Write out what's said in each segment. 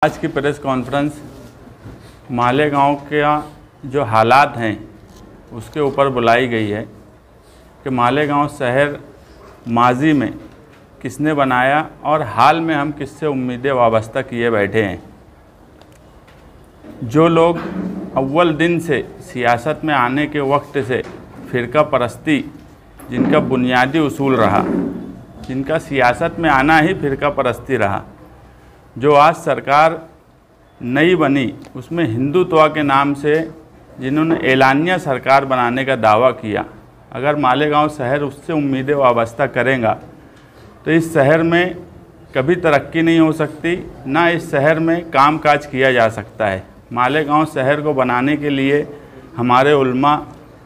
आज की press conference Malegaon के जो हालात हैं उसके ऊपर बुलाई गई है कि मालेगांव शहर माजी में किसने बनाया और हाल में हम किससे उम्मीदें वाबस्ता किए बैठे हैं। जो लोग अव्वल दिन से सियासत में आने के वक्त से फ़िरका परस्ती जिनका बुनियादी उसूल रहा, जिनका सियासत में आना ही फ़िरका परस्ती रहा, जो आज सरकार नई बनी उसमें हिंदुत्व के नाम से जिन्होंने एलानिया सरकार बनाने का दावा किया, अगर मालेगांव शहर उससे उम्मीदें वाबस्ता करेगा तो इस शहर में कभी तरक्की नहीं हो सकती, ना इस शहर में कामकाज किया जा सकता है। मालेगांव शहर को बनाने के लिए हमारे उलमा,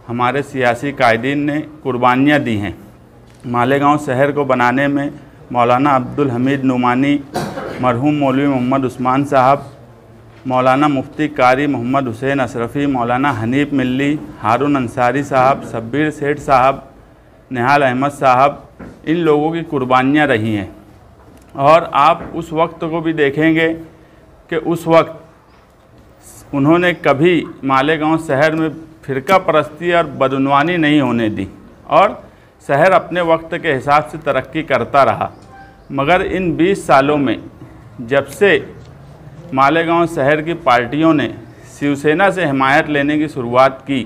हमारे सियासी कायदीन ने कुर्बानियाँ दी हैं। मालेगांव शहर को बनाने में मौलाना अब्दुल हमीद नुमानी, मरहूम मौलवी मोहम्मद उस्मान साहब, मौलाना मुफ्ती कारी मोहम्मद हुसैन अशरफ़ी, मौलाना हनीफ मिल्ली, हारून अंसारी साहब, शब्बीर सेठ साहब, निहाल अहमद साहब, इन लोगों की कुर्बानियाँ रही हैं। और आप उस वक्त को भी देखेंगे कि उस वक्त उन्होंने कभी मालेगांव शहर में फ़िरका परस्ती और बदउनवानी नहीं होने दी और शहर अपने वक्त के हिसाब से तरक्की करता रहा। मगर इन 20 सालों में जब से मालेगांव शहर की पार्टियों ने शिवसेना से हिमायत लेने की शुरुआत की,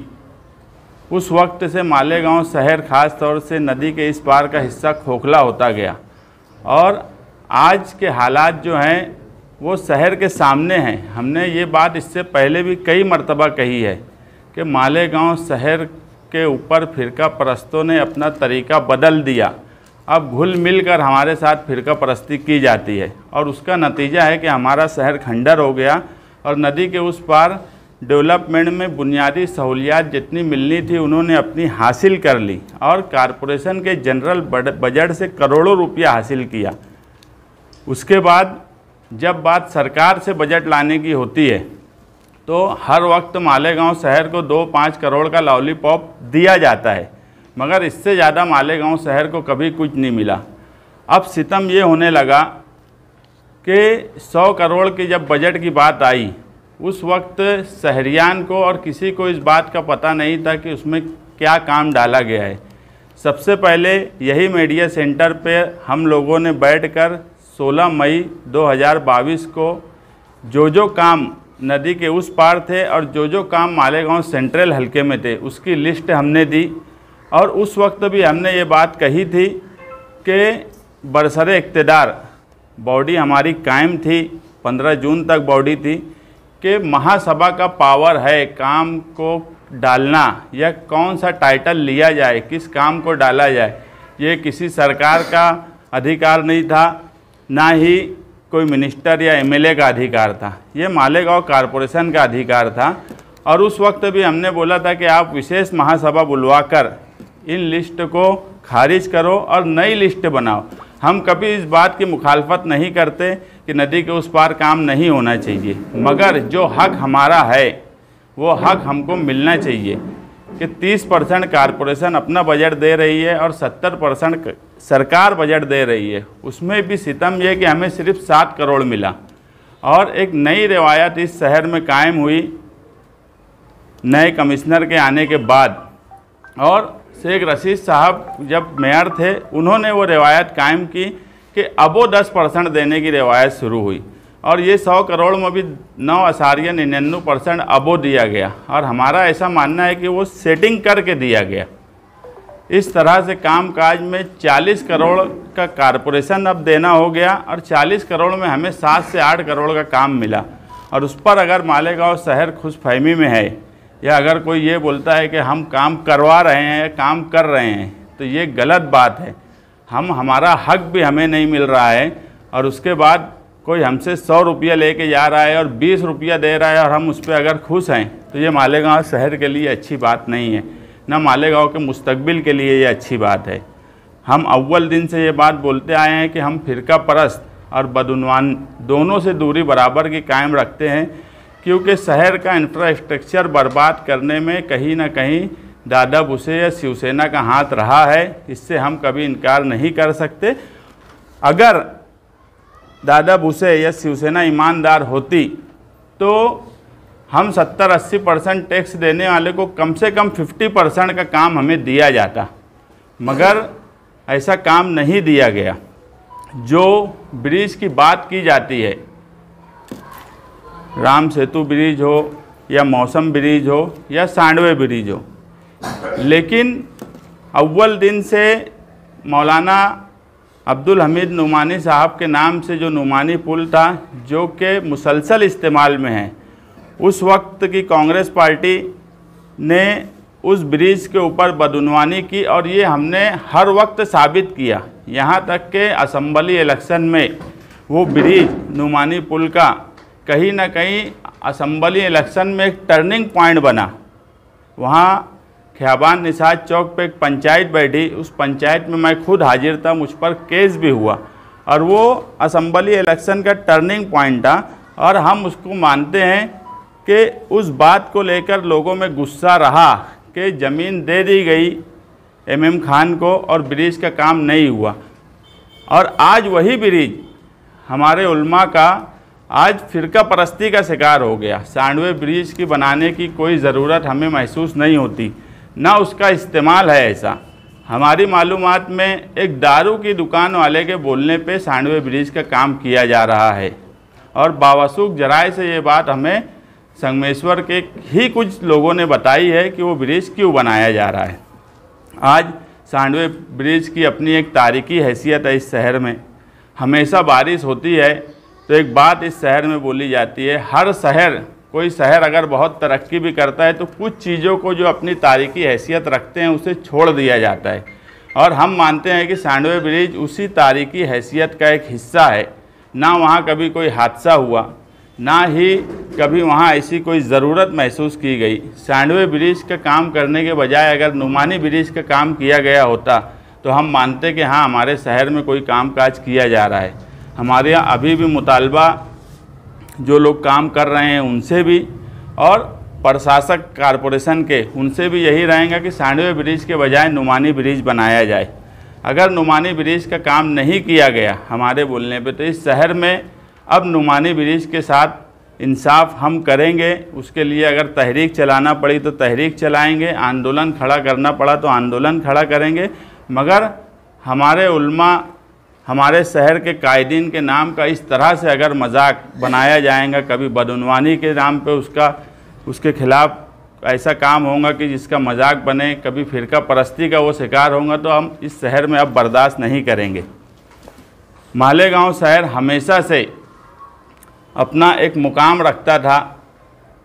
उस वक्त से मालेगांव शहर ख़ास तौर से नदी के इस पार का हिस्सा खोखला होता गया। और आज के हालात जो हैं वो शहर के सामने हैं। हमने ये बात इससे पहले भी कई मर्तबा कही है कि मालेगांव शहर के ऊपर फ़िरका परस्तों ने अपना तरीका बदल दिया। अब घुल मिल कर हमारे साथ फ़िरका परस्ती की जाती है और उसका नतीजा है कि हमारा शहर खंडर हो गया और नदी के उस पार डेवलपमेंट में बुनियादी सहूलियात जितनी मिलनी थी उन्होंने अपनी हासिल कर ली और कॉरपोरेशन के जनरल बजट से करोड़ों रुपया हासिल किया। उसके बाद जब बात सरकार से बजट लाने की होती है तो हर वक्त मालेगांव शहर को 2-5 करोड़ का लॉलीपॉप दिया जाता है, मगर इससे ज़्यादा मालेगांव शहर को कभी कुछ नहीं मिला। अब सितम ये होने लगा कि 100 करोड़ की जब बजट की बात आई, उस वक्त शहरियान को और किसी को इस बात का पता नहीं था कि उसमें क्या काम डाला गया है। सबसे पहले यही मीडिया सेंटर पे हम लोगों ने बैठकर 16 मई 2022 को जो काम नदी के उस पार थे और जो काम मालेगांव सेंट्रल हलके में थे उसकी लिस्ट हमने दी। और उस वक्त भी हमने ये बात कही थी कि बरसरे इक़्तिदार बॉडी हमारी कायम थी, 15 जून तक बॉडी थी, कि महासभा का पावर है काम को डालना या कौन सा टाइटल लिया जाए, किस काम को डाला जाए, ये किसी सरकार का अधिकार नहीं था, ना ही कोई मिनिस्टर या एमएलए का अधिकार था, ये मालेगांव कॉरपोरेशन का अधिकार था। और उस वक्त भी हमने बोला था कि आप विशेष महासभा बुलवाकर इन लिस्ट को खारिज करो और नई लिस्ट बनाओ। हम कभी इस बात की मुखालफत नहीं करते कि नदी के उस पार काम नहीं होना चाहिए, मगर जो हक हमारा है वो हक हमको मिलना चाहिए कि 30% कॉरपोरेशन अपना बजट दे रही है और 70% सरकार बजट दे रही है। उसमें भी सितम यह कि हमें सिर्फ 7 करोड़ मिला। और एक नई रिवायत इस शहर में कायम हुई नए कमिश्नर के आने के बाद, और शेख रशीद साहब जब मेयर थे उन्होंने वो रिवायत कायम की कि अबो 10% देने की रिवायत शुरू हुई और ये 100 करोड़ में भी 9.99% अबो दिया गया। और हमारा ऐसा मानना है कि वो सेटिंग करके दिया गया। इस तरह से कामकाज में 40 करोड़ का कॉरपोरेशन अब देना हो गया और 40 करोड़ में हमें 7 से 8 करोड़ का काम मिला। और उस पर अगर मालेगांव शहर खुशफहमी में है या अगर कोई ये बोलता है कि हम काम करवा रहे हैं या काम कर रहे हैं तो ये गलत बात है। हमारा हक भी हमें नहीं मिल रहा है और उसके बाद कोई हमसे 100 रुपया लेके जा रहा है और 20 रुपया दे रहा है और हम उस पर अगर खुश हैं तो ये मालेगांव शहर के लिए अच्छी बात नहीं है, ना मालेगांव के मुस्तकबिल के लिए ये अच्छी बात है। हम अव्वल दिन से ये बात बोलते आए हैं कि हम फ़िरका परस्त और बदउनवान दोनों से दूरी बराबर की कायम रखते हैं, क्योंकि शहर का इंफ्रास्ट्रक्चर बर्बाद करने में कहीं ना कहीं दादा भुसे या शिवसेना का हाथ रहा है। इससे हम कभी इनकार नहीं कर सकते। अगर दादा भुसे या शिवसेना ईमानदार होती तो हम 70-80% टैक्स देने वाले को कम से कम 50% का काम हमें दिया जाता, मगर ऐसा काम नहीं दिया गया। जो ब्रिज की बात की जाती है, राम सेतु ब्रिज हो या मौसम ब्रिज हो या सांडवे ब्रिज हो, लेकिन अव्वल दिन से मौलाना अब्दुल हमीद नुमानी साहब के नाम से जो नुमानी पुल था, जो कि मुसलसल इस्तेमाल में है, उस वक्त की कांग्रेस पार्टी ने उस ब्रिज के ऊपर बदउनवानी की और ये हमने हर वक्त साबित किया। यहाँ तक के असेंबली इलेक्शन में वो ब्रिज नुमानी पुल का कहीं ना कहीं असेंबली इलेक्शन में एक टर्निंग पॉइंट बना। वहाँ ख्याबान निसाज चौक पे एक पंचायत बैठी, उस पंचायत में मैं खुद हाजिर था, मुझ पर केस भी हुआ और वो असेंबली इलेक्शन का टर्निंग पॉइंट था। और हम उसको मानते हैं कि उस बात को लेकर लोगों में गुस्सा रहा कि ज़मीन दे दी गई MM खान को और ब्रिज का काम नहीं हुआ। और आज वही ब्रिज हमारे उल्मा का आज फ़िरका परस्ती का शिकार हो गया। सांडवे ब्रिज की बनाने की कोई ज़रूरत हमें महसूस नहीं होती, ना उसका इस्तेमाल है। ऐसा हमारी मालूमात में एक दारू की दुकान वाले के बोलने पे सांडवे ब्रिज का काम किया जा रहा है और बावसूख जराए से ये बात हमें संगमेश्वर के ही कुछ लोगों ने बताई है कि वो ब्रिज क्यों बनाया जा रहा है। आज सांडवे ब्रिज की अपनी एक तारीखी हैसियत है इस शहर में। हमेशा बारिश होती है तो एक बात इस शहर में बोली जाती है, हर शहर, कोई शहर अगर बहुत तरक्की भी करता है तो कुछ चीज़ों को जो अपनी तारीखी हैसियत रखते हैं उसे छोड़ दिया जाता है। और हम मानते हैं कि सांडवे ब्रिज उसी तारीखी हैसियत का एक हिस्सा है। ना वहाँ कभी कोई हादसा हुआ, ना ही कभी वहाँ ऐसी कोई ज़रूरत महसूस की गई। सांडवे ब्रिज का काम करने के बजाय अगर नुमानी ब्रिज का काम किया गया होता तो हम मानते कि हाँ, हमारे शहर में कोई कामकाज किया जा रहा है। हमारे यहाँ अभी भी मुतालबा जो लोग काम कर रहे हैं उनसे भी और प्रशासक कारपोरेशन के उनसे भी यही रहेगा कि सांडवे ब्रिज के बजाय नुमानी ब्रिज बनाया जाए। अगर नुमानी ब्रिज का काम नहीं किया गया हमारे बोलने पे, तो इस शहर में अब नुमानी ब्रिज के साथ इंसाफ हम करेंगे। उसके लिए अगर तहरीक चलाना पड़ी तो तहरीक चलाएंगे, आंदोलन खड़ा करना पड़ा तो आंदोलन खड़ा करेंगे, मगर हमारे उल्मा, हमारे शहर के कायदीन के नाम का इस तरह से अगर मजाक बनाया जाएगा, कभी बदउनवानी के नाम पे उसके खिलाफ ऐसा काम होगा कि जिसका मजाक बने, कभी फ़िरका परस्ती का वो शिकार होगा, तो हम इस शहर में अब बर्दाश्त नहीं करेंगे। मालेगांव शहर हमेशा से अपना एक मुकाम रखता था,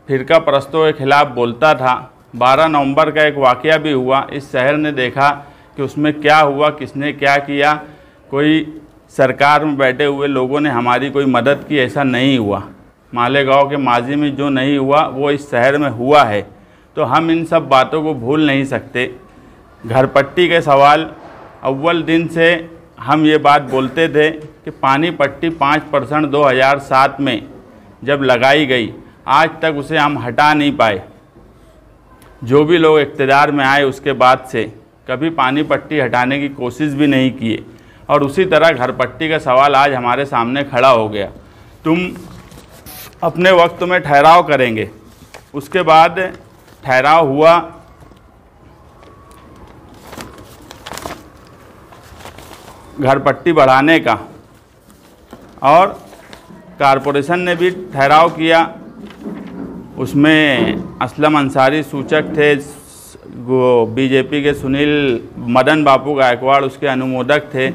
फ़िरका परस्तों के खिलाफ बोलता था। 12 नवंबर का एक वाक़या भी हुआ, इस शहर ने देखा कि उसमें क्या हुआ, किसने क्या किया। कोई सरकार में बैठे हुए लोगों ने हमारी कोई मदद की, ऐसा नहीं हुआ। मालेगांव के माजी में जो नहीं हुआ वो इस शहर में हुआ है, तो हम इन सब बातों को भूल नहीं सकते। घरपट्टी के सवाल, अव्वल दिन से हम ये बात बोलते थे कि पानी पट्टी 5% 2007 में जब लगाई गई, आज तक उसे हम हटा नहीं पाए। जो भी लोग इक़्तिदार में आए उसके बाद से कभी पानी पट्टी हटाने की कोशिश भी नहीं किए। और उसी तरह घरपट्टी का सवाल आज हमारे सामने खड़ा हो गया। तुम अपने वक्त में ठहराव करेंगे, उसके बाद ठहराव हुआ, घरपट्टी बढ़ाने का, और कारपोरेशन ने भी ठहराव किया। उसमें असलम अंसारी सूचक थे, वो बीजेपी के सुनील मदन बापू गायकवाड़ उसके अनुमोदक थे।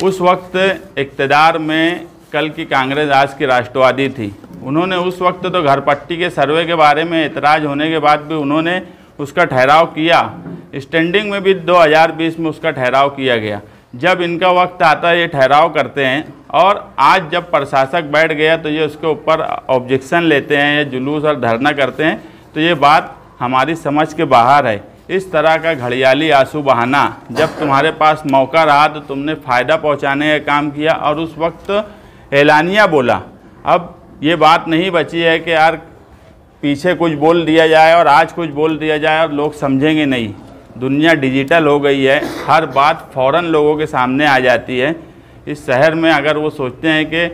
उस वक्त इक़्तिदार में कल की कांग्रेस आज की राष्ट्रवादी थी। उन्होंने उस वक्त तो घरपट्टी के सर्वे के बारे में एतराज़ होने के बाद भी उन्होंने उसका ठहराव किया। स्टैंडिंग में भी 2020 में उसका ठहराव किया गया। जब इनका वक्त आता है ये ठहराव करते हैं, और आज जब प्रशासक बैठ गया तो ये उसके ऊपर ऑब्जेक्शन लेते हैं या जुलूस और धरना करते हैं, तो ये बात हमारी समझ के बाहर है। इस तरह का घड़ियाली आंसू बहाना, जब तुम्हारे पास मौका रहा तो तुमने फ़ायदा पहुंचाने का काम किया और उस वक्त एलानिया बोला। अब ये बात नहीं बची है कि यार पीछे कुछ बोल दिया जाए और आज कुछ बोल दिया जाए और लोग समझेंगे नहीं। दुनिया डिजिटल हो गई है, हर बात फ़ौरन लोगों के सामने आ जाती है। इस शहर में अगर वो सोचते हैं कि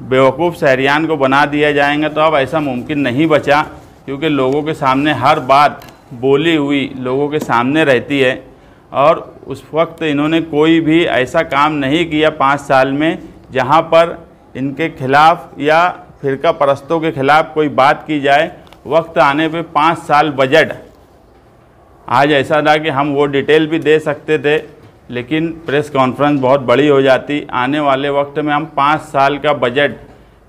बेवकूफ़ शहरियान को बना दिया जाएगा तो अब ऐसा मुमकिन नहीं बचा, क्योंकि लोगों के सामने हर बात बोली हुई लोगों के सामने रहती है। और उस वक्त इन्होंने कोई भी ऐसा काम नहीं किया 5 साल में जहां पर इनके खिलाफ़ या फ़िरका परस्तों के ख़िलाफ़ कोई बात की जाए। वक्त आने पे 5 साल बजट, आज ऐसा था कि हम वो डिटेल भी दे सकते थे, लेकिन प्रेस कॉन्फ्रेंस बहुत बड़ी हो जाती। आने वाले वक्त में हम 5 साल का बजट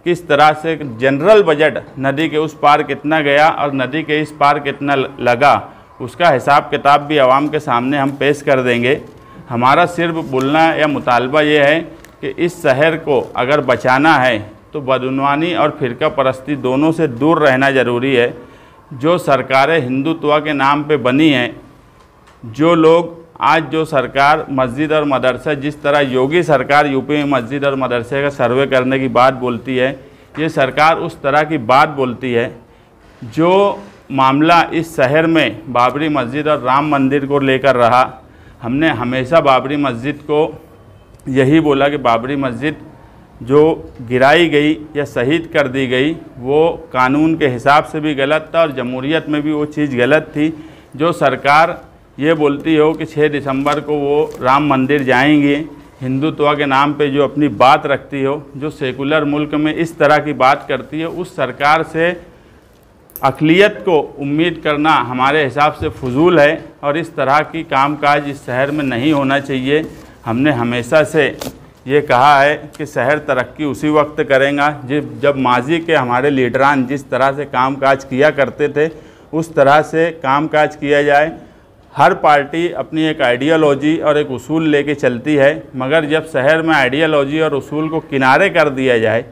किस तरह से, जनरल बजट नदी के उस पार कितना गया और नदी के इस पार कितना लगा, उसका हिसाब किताब भी आवाम के सामने हम पेश कर देंगे। हमारा सिर्फ बोलना या मुतालबा ये है कि इस शहर को अगर बचाना है तो बदउनवानी और फ़िरका परस्ती दोनों से दूर रहना ज़रूरी है। जो सरकारें हिंदुत्व के नाम पे बनी हैं, जो लोग आज जो सरकार मस्जिद और मदरसा, जिस तरह योगी सरकार यूपी में मस्जिद और मदरसे का सर्वे करने की बात बोलती है, ये सरकार उस तरह की बात बोलती है। जो मामला इस शहर में बाबरी मस्जिद और राम मंदिर को लेकर रहा, हमने हमेशा बाबरी मस्जिद को यही बोला कि बाबरी मस्जिद जो गिराई गई या शहीद कर दी गई वो कानून के हिसाब से भी गलत था और जमहूरियत में भी वो चीज़ गलत थी। जो सरकार ये बोलती हो कि 6 दिसंबर को वो राम मंदिर जाएंगे, हिंदुत्व के नाम पे जो अपनी बात रखती हो, जो सेकुलर मुल्क में इस तरह की बात करती है, उस सरकार से अक़लियत को उम्मीद करना हमारे हिसाब से फजूल है और इस तरह की कामकाज इस शहर में नहीं होना चाहिए। हमने हमेशा से ये कहा है कि शहर तरक्की उसी वक्त करेगा जब माजी के हमारे लीडरान जिस तरह से कामकाज किया करते थे उस तरह से कामकाज किया जाए। हर पार्टी अपनी एक आइडियोलॉजी और एक उसूल लेके चलती है, मगर जब शहर में आइडियोलॉजी और उसूल को किनारे कर दिया जाए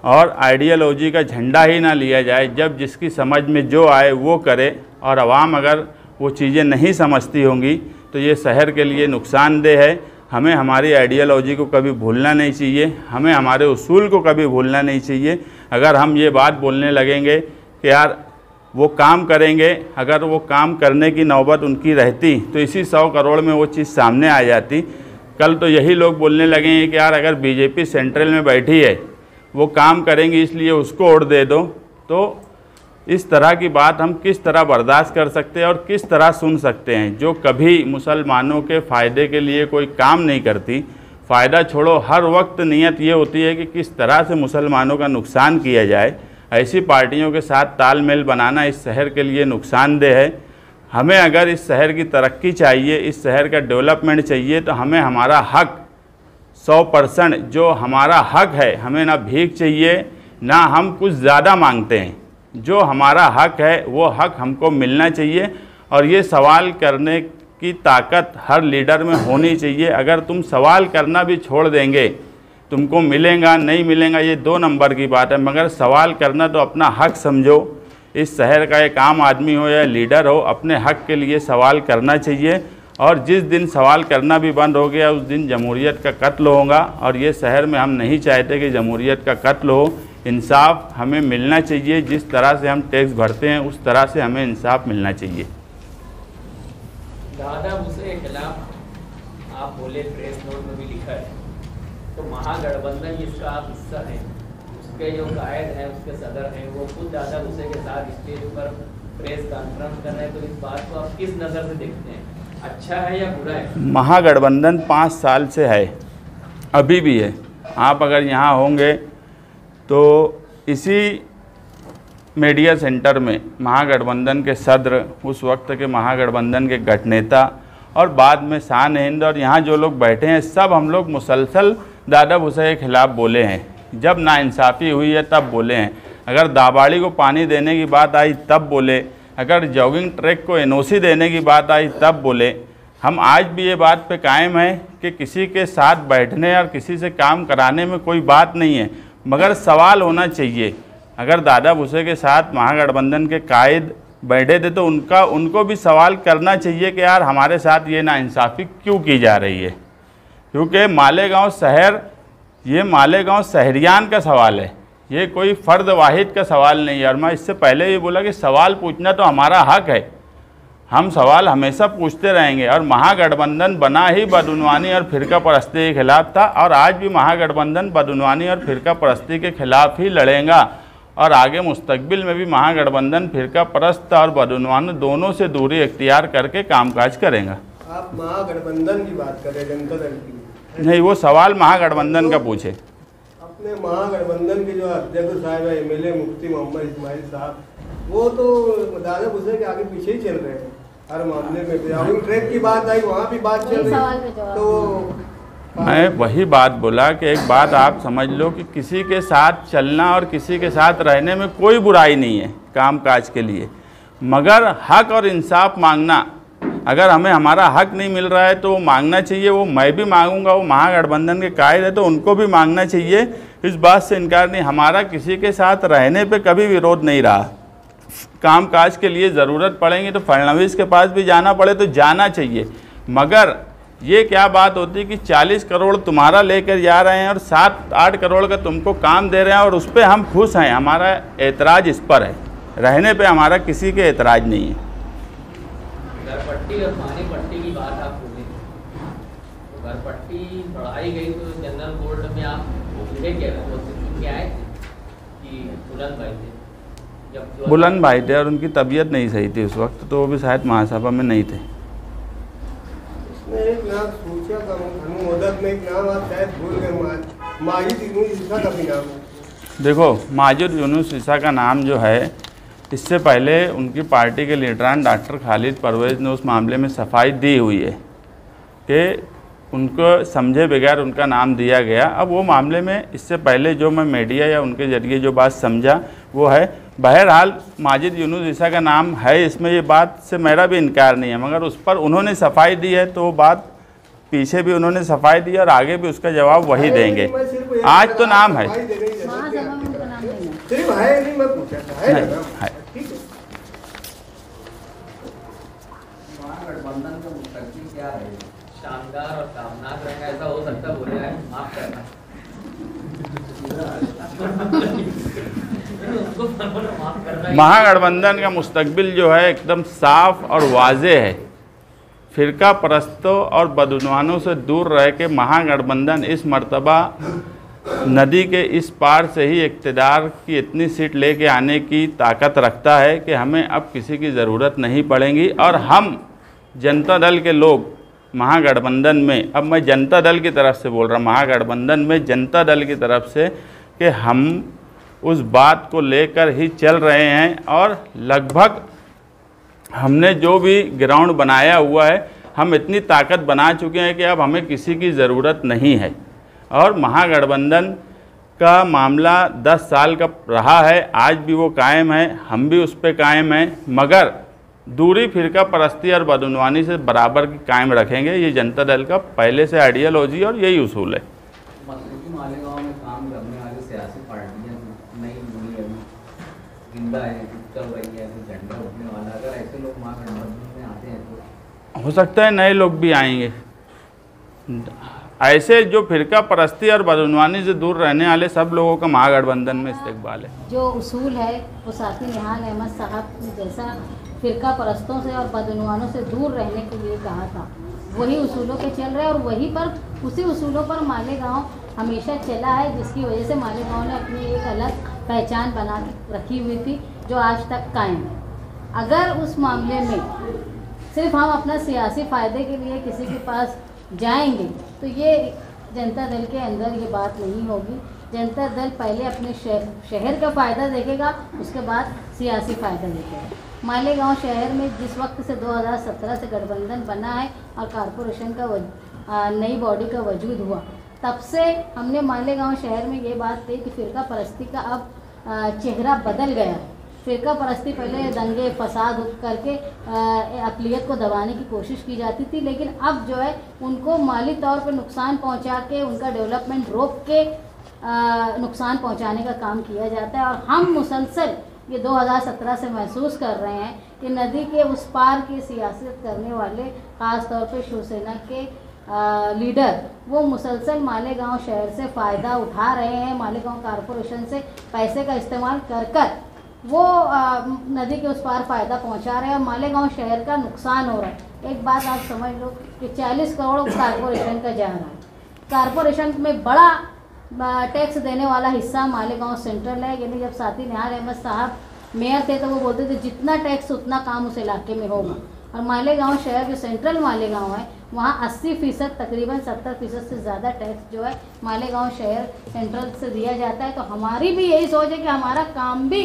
और आइडियोलॉजी का झंडा ही ना लिया जाए, जब जिसकी समझ में जो आए वो करे और आवाम अगर वो चीज़ें नहीं समझती होंगी तो ये शहर के लिए नुकसानदेह है। हमें हमारी आइडियोलॉजी को कभी भूलना नहीं चाहिए, हमें हमारे उसूल को कभी भूलना नहीं चाहिए। अगर हम ये बात बोलने लगेंगे कि यार वो काम करेंगे, अगर वो काम करने की नौबत उनकी रहती तो इसी 100 करोड़ में वो चीज़ सामने आ जाती। कल तो यही लोग बोलने लगेंगे कि यार अगर बीजेपी सेंट्रल में बैठी है वो काम करेंगी इसलिए उसको वोट दे दो। तो इस तरह की बात हम किस तरह बर्दाश्त कर सकते हैं और किस तरह सुन सकते हैं, जो कभी मुसलमानों के फ़ायदे के लिए कोई काम नहीं करती। फ़ायदा छोड़ो, हर वक्त नीयत ये होती है कि किस तरह से मुसलमानों का नुकसान किया जाए। ऐसी पार्टियों के साथ तालमेल बनाना इस शहर के लिए नुकसानदेह है। हमें अगर इस शहर की तरक्की चाहिए, इस शहर का डेवलपमेंट चाहिए, तो हमें हमारा हक 100% जो हमारा हक है, हमें ना भीख चाहिए ना हम कुछ ज़्यादा मांगते हैं। जो हमारा हक है वो हक हमको मिलना चाहिए और ये सवाल करने की ताकत हर लीडर में होनी चाहिए। अगर तुम सवाल करना भी छोड़ देंगे, तुमको मिलेगा नहीं मिलेगा ये 2 नंबर की बात है, मगर सवाल करना तो अपना हक समझो। इस शहर का एक आम आदमी हो या लीडर हो, अपने हक के लिए सवाल करना चाहिए। और जिस दिन सवाल करना भी बंद हो गया उस दिन जमहूरियत का कत्ल होगा और ये शहर में हम नहीं चाहते कि जमहूरियत का कत्ल हो। इंसाफ हमें मिलना चाहिए, जिस तरह से हम टैक्स भरते हैं उस तरह से हमें इंसाफ मिलना चाहिए। दादा भूसे के खिलाफ आप बोले, प्रेस नोट में भी लिखा है, तो महागठबंधन जिसका आप हिस्सा हैं, उसके जो कायद हैं, उसके सदर हैं, वो खुद दादा भूसे के साथ स्टेज पर प्रेस कॉन्फ्रेंस कर रहे हैं, तो इस बात को आप किस नज़र से देखते हैं, अच्छा है या बुरा है? महागठबंधन 5 साल से है, अभी भी है। आप अगर यहाँ होंगे तो इसी मीडिया सेंटर में महागठबंधन के सदर, उस वक्त के महागठबंधन के गठनेता और बाद में शान हिंद और यहाँ जो लोग बैठे हैं, सब हम लोग मुसलसल दादा भूसे के खिलाफ़ बोले हैं। जब नाइंसाफ़ी हुई है तब बोले हैं, अगर दाबाड़ी को पानी देने की बात आई तब बोले, अगर जॉगिंग ट्रैक को एनओसी देने की बात आई तब बोले। हम आज भी ये बात पे कायम है कि किसी के साथ बैठने और किसी से काम कराने में कोई बात नहीं है, मगर सवाल होना चाहिए। अगर दादा भूसे के साथ महागठबंधन के कायद बैठे थे तो उनको भी सवाल करना चाहिए कि यार हमारे साथ ये नाइंसाफ़ी क्यों की जा रही है। क्योंकि मालेगांव शहर, ये मालेगांव शहरियान का सवाल है, ये कोई फ़र्द वाहिद का सवाल नहीं है। और मैं इससे पहले ही बोला कि सवाल पूछना तो हमारा हक है। हम सवाल हमेशा पूछते रहेंगे। और महागठबंधन बना ही बदउनवानी और फिरका परस्ती के खिलाफ था, और आज भी महागठबंधन बदउनवानी और फिरका परस्ती के खिलाफ ही लड़ेगा, और आगे मुस्तकबिल में भी महागठबंधन फिरका परस्त और बदउनवानी दोनों से दूरी इख्तियार करके कामकाज करेगा। आप महागठबंधन की बात कर रहे हैं, जनता दल की नहीं, वो सवाल महागठबंधन का पूछे। अपने महागठबंधन के जो अध्यक्ष साहब है एमएलए मुफ्ती मोहम्मद इस्माइल साहब, वो तो दादा गुजरे के आगे पीछे ही चल रहे हैं हर मामले में। राहुल ट्रैक की बात आई, वहाँ भी बात चल रही, तो मैं वही बात बोला कि एक बात आप समझ लो कि किसी के साथ चलना और किसी के साथ रहने में कोई बुराई नहीं है कामकाज के लिए, मगर हक और इंसाफ मांगना, अगर हमें हमारा हक नहीं मिल रहा है तो वो मांगना चाहिए। वो मैं भी मांगूंगा, वो महागठबंधन के कायद है तो उनको भी मांगना चाहिए, इस बात से इनकार नहीं। हमारा किसी के साथ रहने पे कभी विरोध नहीं रहा। कामकाज के लिए ज़रूरत पड़ेगी तो फडणवीस के पास भी जाना पड़े तो जाना चाहिए, मगर ये क्या बात होती है कि 40 करोड़ तुम्हारा लेकर जा रहे हैं और 7-8 करोड़ का तुमको काम दे रहे हैं और उस पर हम खुश हैं। हमारा एतराज़ इस पर है, रहने पे हमारा किसी के एतराज़ नहीं है। घरपट्टी और पानी पट्टी की बात आप बोले, तो घरपट्टी बढ़ाई गई तो जनरल बोर्ड में आप क्या है कि बुलंद भाई थे, जब बुलंद भाई थे और उनकी तबीयत नहीं सही थी उस वक्त, तो वो भी शायद महासभा में नहीं थे। उसमें एक नाम सोचा का अनुमोदक में एक नाम आप शायद भूल गए, माजिद यूनुस ईसा का भी नाम है। देखो, माजिद यूनुस ईसा का नाम जो है, इससे पहले उनकी पार्टी के लीडरान डॉक्टर खालिद परवेज़ ने उस मामले में सफाई दी हुई है कि उनको समझे बगैर उनका नाम दिया गया। अब वो मामले में इससे पहले जो मैं मीडिया या उनके ज़रिए जो बात समझा वो है, बहरहाल माजिद यूनुस ईसा का नाम है, इसमें ये बात से मेरा भी इनकार नहीं है, मगर उस पर उन्होंने सफाई दी है तो वो बात पीछे भी उन्होंने सफाई दी और आगे भी उसका जवाब वही देंगे। आज तो नाम है, सिर्फ है नहीं, मैं पूछा था है ना? है। ठीक है। महागठबंधन का मुस्तकबिल क्या है? शानदार और कामनाक रहेगा, ऐसा हो सकता है, बोले हैं माफ करना। महागठबंधन का मुस्तकबिल जो है एकदम साफ और वाज़ेह है। फिरका परस्तों और बदउनवानों से दूर रह के महागठबंधन इस मर्तबा नदी के इस पार से ही इक़्तिदार की इतनी सीट लेके आने की ताकत रखता है कि हमें अब किसी की ज़रूरत नहीं पड़ेगी। और हम जनता दल के लोग महागठबंधन में, अब मैं जनता दल की तरफ से बोल रहा हूँ, महागठबंधन में जनता दल की तरफ से, कि हम उस बात को लेकर ही चल रहे हैं और लगभग हमने जो भी ग्राउंड बनाया हुआ है, हम इतनी ताकत बना चुके हैं कि अब हमें किसी की ज़रूरत नहीं है। और महागठबंधन का मामला 10 साल का रहा है, आज भी वो कायम है, हम भी उस पर कायम हैं, मगर दूरी फिरका परस्ती और बदउनवानी से बराबर की कायम रखेंगे। ये जनता दल का पहले से आइडियोलॉजी और यही उसूल है। मालेगांव में काम करने वाली सियासी पार्टियां नई जुड़ी है, जिंदा है, चल रही है, झंडा उठने वाला, अगर ऐसे लोग महागठबंधन में आते हैं तो हो सकता है नए लोग भी आएंगे। ऐसे जो फिरका परस्ती और बदउनवानी से दूर रहने वाले सब लोगों का महागठबंधन में इस्तेकबाल है। जो उसूल है वो साथी निहाल अहमद साहब ने जैसा फिरका परस्तों से और बदउनवानों से दूर रहने के लिए कहा था, वही उसूलों के चल रहे हैं और वहीं पर उसी उसूलों पर मालेगांव हमेशा चला है, जिसकी वजह से मालेगांव ने अपनी एक अलग पहचान बना रखी हुई थी जो आज तक कायम है। अगर उस मामले में सिर्फ हम अपना सियासी फ़ायदे के लिए किसी के पास जाएंगे तो ये जनता दल के अंदर ये बात नहीं होगी। जनता दल पहले अपने शहर का फ़ायदा देखेगा, उसके बाद सियासी फ़ायदा देखेगा। मालेगांव शहर में जिस वक्त से 2017 से गठबंधन बना है और कॉरपोरेशन का नई बॉडी का वजूद हुआ, तब से हमने मालेगांव शहर में ये बात कही कि फ़िरका परस्ती का अब चेहरा बदल गया। फ़िरका परस्ती पहले दंगे फसाद करके अक़लियत को दबाने की कोशिश की जाती थी, लेकिन अब जो है उनको माली तौर पर नुकसान पहुंचा के, उनका डेवलपमेंट रोक के नुकसान पहुंचाने का काम किया जाता है। और हम मुसलसल ये 2017 से महसूस कर रहे हैं कि नदी के उस पार की सियासत करने वाले, ख़ास तौर पे शिवसेना के लीडर, वो मुसलसल मालेगांव शहर से फ़ायदा उठा रहे हैं। मालेगांव कॉरपोरेशन से पैसे का इस्तेमाल कर कर वो नदी के उस पार फ़ायदा पहुंचा रहे हैं और मालेगांव शहर का नुकसान हो रहा है। एक बात आप समझ लो कि 40 करोड़ कारपोरेशन का जा रहा है। कारपोरेशन में बड़ा टैक्स देने वाला हिस्सा मालेगांव सेंट्रल है। यानी जब साथी निहाल अहमद साहब मेयर थे तो वो बोलते थे जितना टैक्स उतना काम उस इलाके में होगा। और मालेगांव शहर जो सेंट्रल मालेगांव है वहाँ 80% तकरीबन 70% से ज़्यादा टैक्स जो है मालेगांव शहर सेंट्रल से दिया जाता है। तो हमारी भी यही सोच है कि हमारा काम भी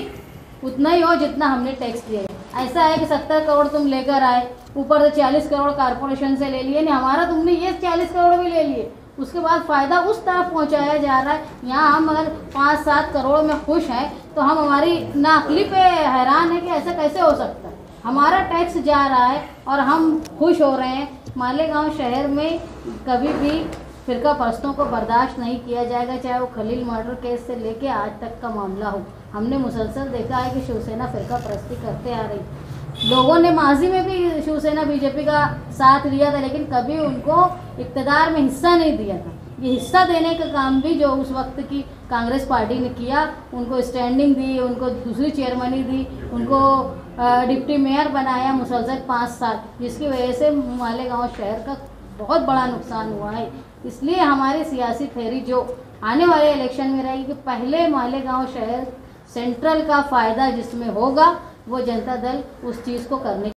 उतना ही हो जितना हमने टैक्स दिया है। ऐसा है कि 70 करोड़ तुम लेकर आए, ऊपर से 40 करोड़ कारपोरेशन से ले लिए, नहीं हमारा तुमने ये 40 करोड़ भी ले लिए, उसके बाद फ़ायदा उस तरफ पहुंचाया जा रहा है। यहाँ हम अगर 5-7 करोड़ में खुश हैं तो हम हमारी नाकली पे हैरान है कि ऐसा कैसे हो सकता है। हमारा टैक्स जा रहा है और हम खुश हो रहे हैं। मालेगांव शहर में कभी भी फिरका परस्तों को बर्दाश्त नहीं किया जाएगा, चाहे वो खलील मर्डर केस से लेके आज तक का मामला हो। हमने मुसलसल देखा है कि शिवसेना फिरका परस्ती करते आ रही। लोगों ने माजी में भी शिवसेना बीजेपी का साथ लिया था, लेकिन कभी उनको इक़्तिदार में हिस्सा नहीं दिया था। ये हिस्सा देने का काम भी जो उस वक्त की कांग्रेस पार्टी ने किया, उनको स्टैंडिंग दी, उनको दूसरी चेयरमैनी दी, उनको डिप्टी मेयर बनाया मुसलसल 5 साल, जिसकी वजह से मालेगांव शहर का बहुत बड़ा नुकसान हुआ है। इसलिए हमारी सियासी थ्योरी जो आने वाले इलेक्शन में रहेगी कि पहले मालेगांव शहर सेंट्रल का फ़ायदा जिसमें होगा वो जनता दल उस चीज़ को करने